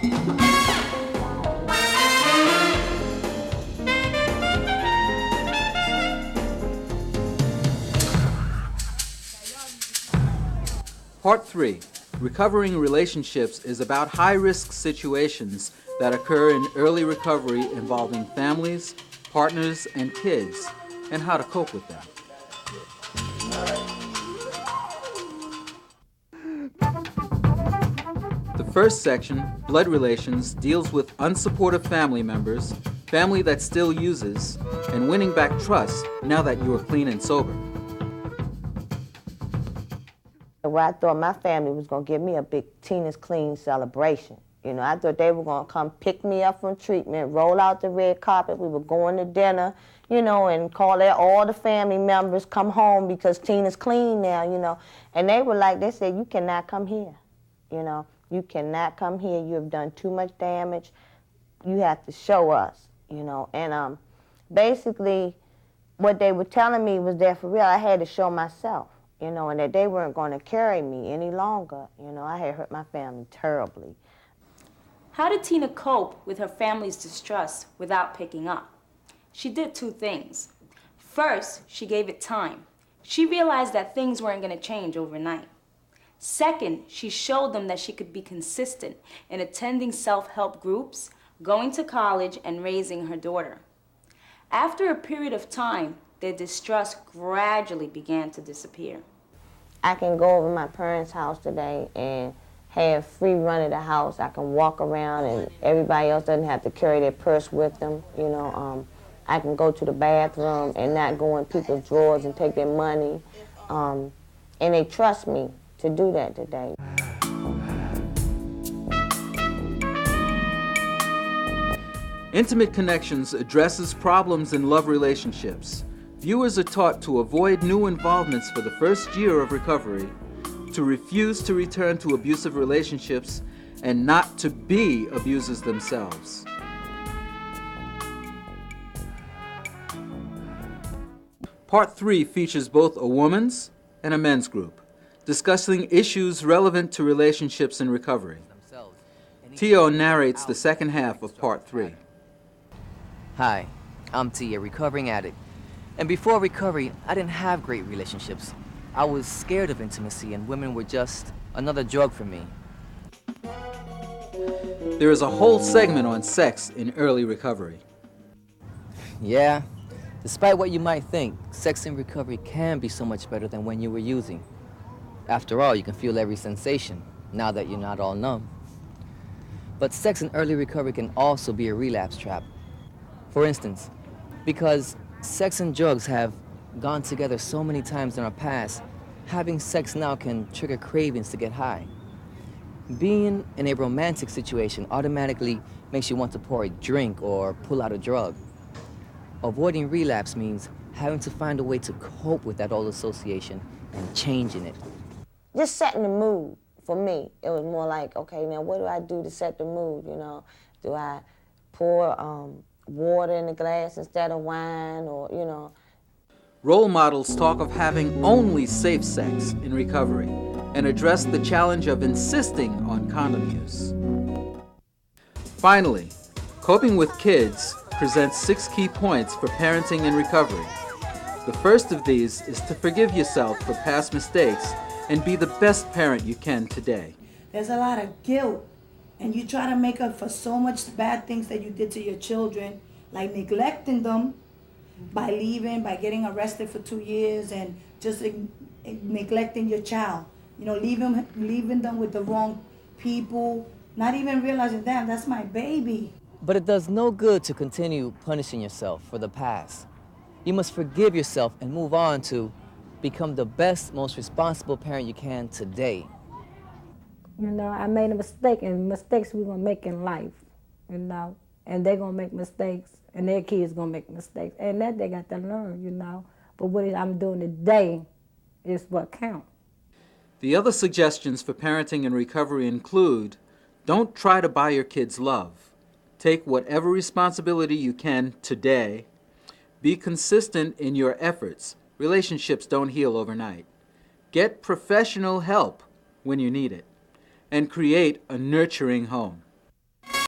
Part 3, Recovering Relationships, is about high-risk situations that occur in early recovery involving families, partners, and kids, and how to cope with them. The first section, Blood Relations, deals with unsupportive family members, family that still uses, and winning back trust now that you are clean and sober. Well, I thought my family was going to give me a big Tina's Clean celebration. You know, I thought they were going to come pick me up from treatment, roll out the red carpet. We were going to dinner, you know, and call all the family members, come home because Tina's clean now, you know. And they were like, they said, you cannot come here, you know. You cannot come here. You have done too much damage. You have to show us, you know. And basically, what they were telling me was that for real, I had to show myself. You know, and that they weren't going to carry me any longer. You know, I had hurt my family terribly. How did Tina cope with her family's distrust without picking up? She did two things. First, she gave it time. She realized that things weren't going to change overnight. Second, she showed them that she could be consistent in attending self-help groups, going to college, and raising her daughter. After a period of time, their distrust gradually began to disappear. I can go over to my parents' house today and have free run of the house. I can walk around and everybody else doesn't have to carry their purse with them. You know, I can go to the bathroom and not go in people's drawers and take their money. And they trust me to do that today. Intimate Connections addresses problems in love relationships. Viewers are taught to avoid new involvements for the first year of recovery, to refuse to return to abusive relationships, and not to be abusers themselves. Part 3 features both a woman's and a men's group, discussing issues relevant to relationships in recovery. Tio narrates the second half of Part 3. Hi, I'm T, a recovering addict. And before recovery, I didn't have great relationships. I was scared of intimacy, and women were just another drug for me. There is a whole segment on sex in early recovery. Yeah, despite what you might think, sex in recovery can be so much better than when you were using. After all, you can feel every sensation, now that you're not all numb. But sex in early recovery can also be a relapse trap. For instance, because sex and drugs have gone together so many times in our past, having sex now can trigger cravings to get high. Being in a romantic situation automatically makes you want to pour a drink or pull out a drug. Avoiding relapse means having to find a way to cope with that old association and changing it. Just setting the mood for me. It was more like, okay, now what do I do to set the mood, you know? Do I pour water in the glass instead of wine, or, you know? Role models talk of having only safe sex in recovery and address the challenge of insisting on condom use. Finally, Coping with Kids presents 6 key points for parenting in recovery. The first of these is to forgive yourself for past mistakes and be the best parent you can today. There's a lot of guilt, and you try to make up for so much bad things that you did to your children, like neglecting them by leaving, by getting arrested for 2 years, and just neglecting your child. You know, leaving them with the wrong people, not even realizing, damn, that's my baby. But it does no good to continue punishing yourself for the past. You must forgive yourself and move on to become the best, most responsible parent you can today. You know, I made a mistake, and mistakes we're gonna make in life, you know, and they're gonna make mistakes, and their kids gonna make mistakes, and that they got to learn, you know. But what I'm doing today is what counts. The other suggestions for parenting in recovery include: don't try to buy your kids love. Take whatever responsibility you can today. Be consistent in your efforts. Relationships don't heal overnight. Get professional help when you need it. And create a nurturing home.